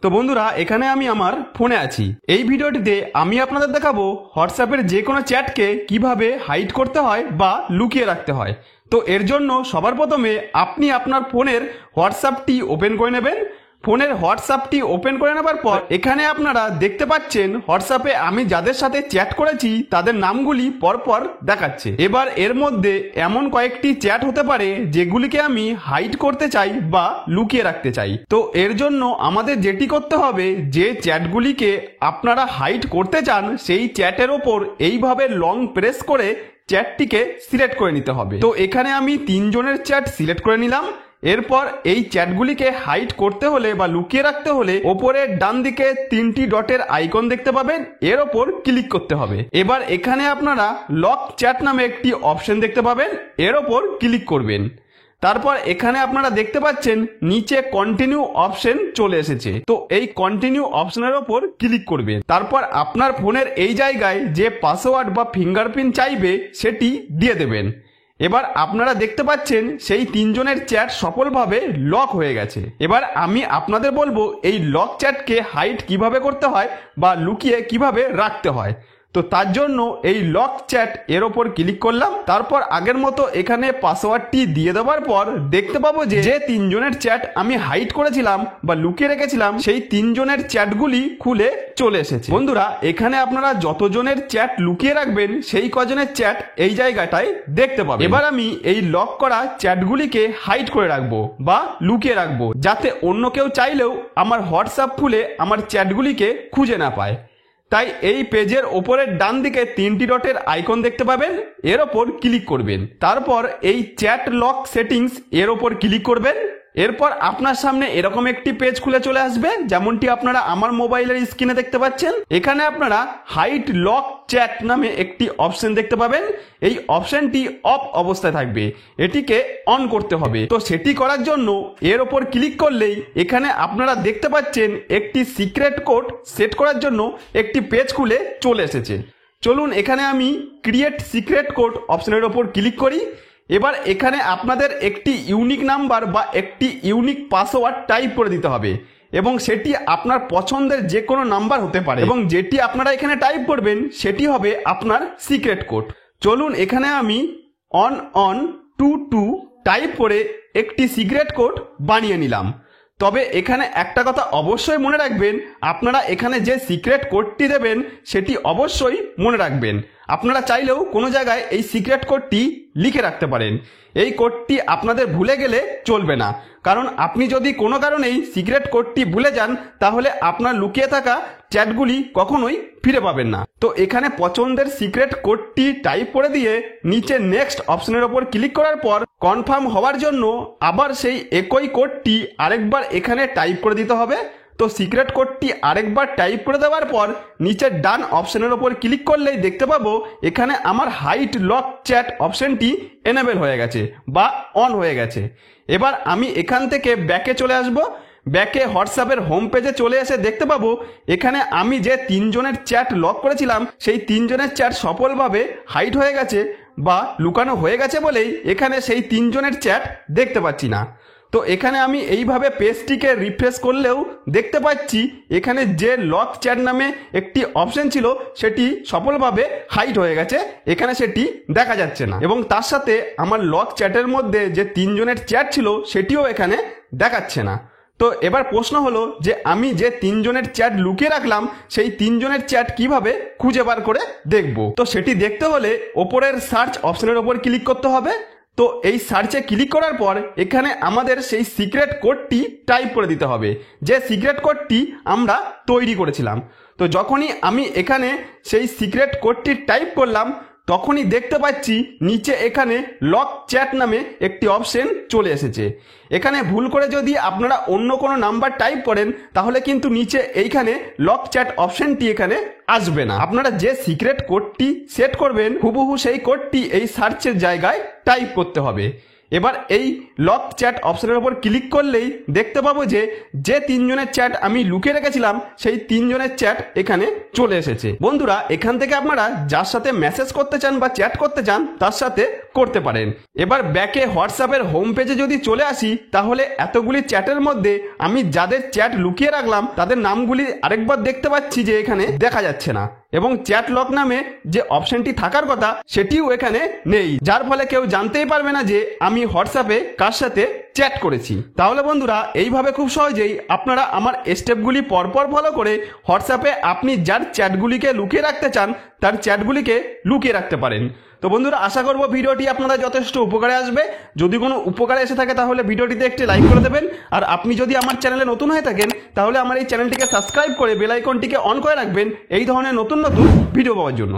তো বন্ধুরা, এখানে আমি আমার ফোনে আছি। এই ভিডিওটিতে আমি আপনাদের দেখাবো হোয়াটসঅ্যাপের যে কোনো চ্যাটকে কিভাবে হাইড করতে হয় বা লুকিয়ে রাখতে হয়। তো এর জন্য সবার প্রথমে আপনি আপনার ফোনের হোয়াটসঅ্যাপটি ওপেন করে নেবেন। ফোনের হোয়াটসঅ্যাপটি ওপেন করে নেবার পর এখানে আপনারা দেখতে পাচ্ছেন হোয়াটসঅ্যাপে আমি যাদের সাথে চ্যাট করেছি তাদের নামগুলি পরপর দেখাচ্ছে। এবার এর মধ্যে এমন কয়েকটি চ্যাট হতে পারে যেগুলিকে আমি হাইড করতে চাই বা লুকিয়ে রাখতে চাই। তো এর জন্য আমাদের যেটি করতে হবে, যে চ্যাটগুলিকে আপনারা হাইড করতে চান সেই চ্যাটের ওপর এইভাবে লং প্রেস করে চ্যাটটিকে সিলেক্ট করে নিতে হবে। তো এখানে আমি 3 জনের চ্যাট সিলেক্ট করে নিলাম। এরপর এই চ্যাটগুলিকে হাইড করতে হলে বা লুকিয়ে রাখতে হলে ওপরের ডান দিকে 3টি ডটের আইকন দেখতে পাবেন, এর ওপর ক্লিক করতে হবে। এবার এখানে আপনারা লক চ্যাট নামে একটি অপশন দেখতে পাবেন, এর ওপর ক্লিক করবেন। তারপর এখানে আপনারা দেখতে পাচ্ছেন নিচে কন্টিনিউ অপশন চলে এসেছে। তো এই কন্টিনিউ অপশনের ওপর ক্লিক করবেন। তারপর আপনার ফোনের এই জায়গায় যে পাসওয়ার্ড বা ফিঙ্গারপ্রিন্ট চাইবে সেটি দিয়ে দেবেন। এবার আপনারা দেখতে পাচ্ছেন সেই 3 জনের চ্যাট সফলভাবে লক হয়ে গেছে। এবার আমি আপনাদের বলবো এই লক চ্যাটকে হাইড কিভাবে করতে হয় বা লুকিয়ে কিভাবে রাখতে হয়। তো তার জন্য এই লক চ্যাট এর ওপর ক্লিক করলাম। তারপর আগের মতো এখানে পাসওয়ার্ডটি দিয়ে দেওয়ার পর দেখতে পাবো যে 3 জনের চ্যাট আমি হাইড করেছিলাম বা লুকিয়ে রেখেছিলাম সেই 3 জনের চ্যাটগুলি খুলে চলে এসেছে। বন্ধুরা, এখানে আপনারা যতজনের চ্যাট লুকিয়ে রাখবেন সেই কজনের চ্যাট এই জায়গাটায় দেখতে পাবেন। এবার আমি এই লক করা চ্যাটগুলিকে হাইড করে রাখবো বা লুকিয়ে রাখবো, যাতে অন্য কেউ চাইলেও আমার হোয়াটসঅ্যাপ খুলে আমার চ্যাটগুলিকে খুঁজে না পায়। তাই এই পেজের ওপরের ডান দিকে 3টি ডটের আইকন দেখতে পাবেন, এর ওপর ক্লিক করবেন। তারপর এই চ্যাট লক সেটিংস এর ওপর ক্লিক করবেন। এরপর আপনার সামনে এরকম একটি পেজ খুলে চলে আসবে, যেমনটি আপনারা আমার মোবাইলের স্ক্রিনে দেখতে পাচ্ছেন। এখানে আপনারা হাইড লক চ্যাট নামে একটি অপশন দেখতে পাবেন। এই অপশনটি অফ অবস্থায় থাকবে, এটিকে অন করতে হবে। তো সেটি করার জন্য এর ওপর ক্লিক করলেই এখানে আপনারা দেখতে পাচ্ছেন একটি সিক্রেট কোড সেট করার জন্য একটি পেজ খুলে চলে এসেছে। চলুন এখানে আমি ক্রিয়েট সিক্রেট কোড অপশনের ওপর ক্লিক করি। এবার এখানে আপনাদের একটি ইউনিক নাম্বার বা একটি ইউনিক পাসওয়ার্ড টাইপ করে দিতে হবে এবং সেটি আপনার পছন্দের যে কোনো নাম্বার হতে পারে এবং যেটি আপনারা এখানে টাইপ করবেন সেটি হবে আপনার সিক্রেট কোড। চলুন এখানে আমি 1122 টাইপ করে একটি সিক্রেট কোড বানিয়ে নিলাম। তবে এখানে একটা কথা অবশ্যই মনে রাখবেন, আপনারা এখানে যে সিক্রেট কোডটি দেবেন সেটি অবশ্যই মনে রাখবেন। আপনারা চাইলেও কোনো জায়গায় এই সিক্রেট কোডটি লিখে রাখতে পারেন। এই কোডটি আপনাদের ভুলে গেলে চলবে না, কারণ আপনি যদি কোনো কারণেই সিক্রেট কোডটি ভুলে যান তাহলে আপনার লুকিয়ে থাকা চ্যাটগুলি কখনোই ফিরে পাবেন না। তো এখানে পছন্দের সিক্রেট কোডটি টাইপ করে দিয়ে নিচে নেক্সট অপশনের ওপর ক্লিক করার পর কনফার্ম হওয়ার জন্য আবার সেই একই কোডটি আরেকবার এখানে টাইপ করে দিতে হবে। তো সিক্রেট কোডটি আরেকবার টাইপ করে দেওয়ার পর নিচের ডান অপশনের ওপর ক্লিক করলেই দেখতে পাবো এখানে আমার হাইড লক চ্যাট অপশনটি এনেবল হয়ে গেছে বা অন হয়ে গেছে। এবার আমি এখান থেকে ব্যাকে চলে আসব। ব্যাকে হোয়াটসঅ্যাপের হোম পেজে চলে এসে দেখতে পাবো এখানে আমি যে 3 জনের চ্যাট লক করেছিলাম সেই 3 জনের চ্যাট সফলভাবে হাইড হয়ে গেছে বা লুকানো হয়ে গেছে বলেই এখানে সেই 3 জনের চ্যাট দেখতে পাচ্ছি না। তো এখানে আমি এইভাবে পেজটিকে রিফ্রেশ করলেও দেখতে পাচ্ছি এখানে যে লক চ্যাট নামে একটি অপশন ছিল সেটি সফলভাবে হাইড হয়ে গেছে, এখানে সেটি দেখা যাচ্ছে না এবং তার সাথে আমার লক চ্যাটের মধ্যে যে 3 জনের চ্যাট ছিল সেটিও এখানে দেখাচ্ছে না। তো এবার প্রশ্ন হলো যে আমি যে 3 জনের চ্যাট লুকিয়ে রাখলাম সেই 3 জনের চ্যাট কিভাবে খুঁজে বার করে দেখব। তো সেটি দেখতে হলে ওপরের সার্চ অপশনের ওপর ক্লিক করতে হবে। তো এই সার্চে ক্লিক করার পর এখানে আমাদের সেই সিক্রেট কোডটি টাইপ করে দিতে হবে, যে সিক্রেট কোডটি আমরা তৈরি করেছিলাম। তো যখনই আমি এখানে সেই সিক্রেট কোডটি টাইপ করলাম তখনই দেখতে পাচ্ছি নিচে এখানে লক চ্যাট নামে একটি অপশন চলে এসেছে। এখানে ভুল করে যদি আপনারা অন্য কোনো নাম্বার টাইপ করেন তাহলে কিন্তু নিচে এইখানে লক চ্যাট অপশনটি এখানে আসবে না। আপনারা যে সিক্রেট কোডটি সেট করবেন হুবহু সেই কোডটি এই সার্চের জায়গায় টাইপ করতে হবে। এবার এই লক চ্যাট অপশনের উপর ক্লিক করলেই দেখতে পাবো যে 3 জনের চ্যাট আমি লুকিয়ে রেখেছিলাম সেই 3 জনের চ্যাট এখানে চলে এসেছে। বন্ধুরা, এখান থেকে আপনারা যার সাথে মেসেজ করতে চান বা চ্যাট করতে চান তার সাথে করতে পারেন। এবার ব্যাকে হোয়াটসঅ্যাপের হোম পেজে যদি চলে আসি, তাহলে এতগুলি চ্যাটের মধ্যে আমি যাদের চ্যাট লুকিয়ে রাখলাম তাদের নামগুলি আরেকবার দেখতে পাচ্ছি যে এখানে দেখা যাচ্ছে না, এবং চ্যাট লক নামে যে অপশনটি থাকার কথা সেটিও এখানে নেই, যার ফলে কেউ জানতেই পারবে না যে আমি হোয়াটসঅ্যাপে কার সাথে চ্যাট করেছি। তাহলে বন্ধুরা, এইভাবে খুব সহজেই আপনারা আমার স্টেপগুলি পরপর ফলো করে হোয়াটসঅ্যাপে আপনি যার চ্যাটগুলিকে লুকিয়ে রাখতে চান তার চ্যাটগুলিকে লুকিয়ে রাখতে পারেন। তো বন্ধুরা, আশা করব ভিডিওটি আপনাদের যথেষ্ট উপকারে আসবে। যদি কোনো উপকারে এসে থাকে তাহলে ভিডিওটিতে একটি লাইক করে দেবেন, আর আপনি যদি আমার চ্যানেলে নতুন হয়ে থাকেন তাহলে আমার এই চ্যানেলটিকে সাবস্ক্রাইব করে বেল আইকনটিকে অন করে রাখবেন এই ধরনের নতুন নতুন ভিডিও পাওয়ার জন্য।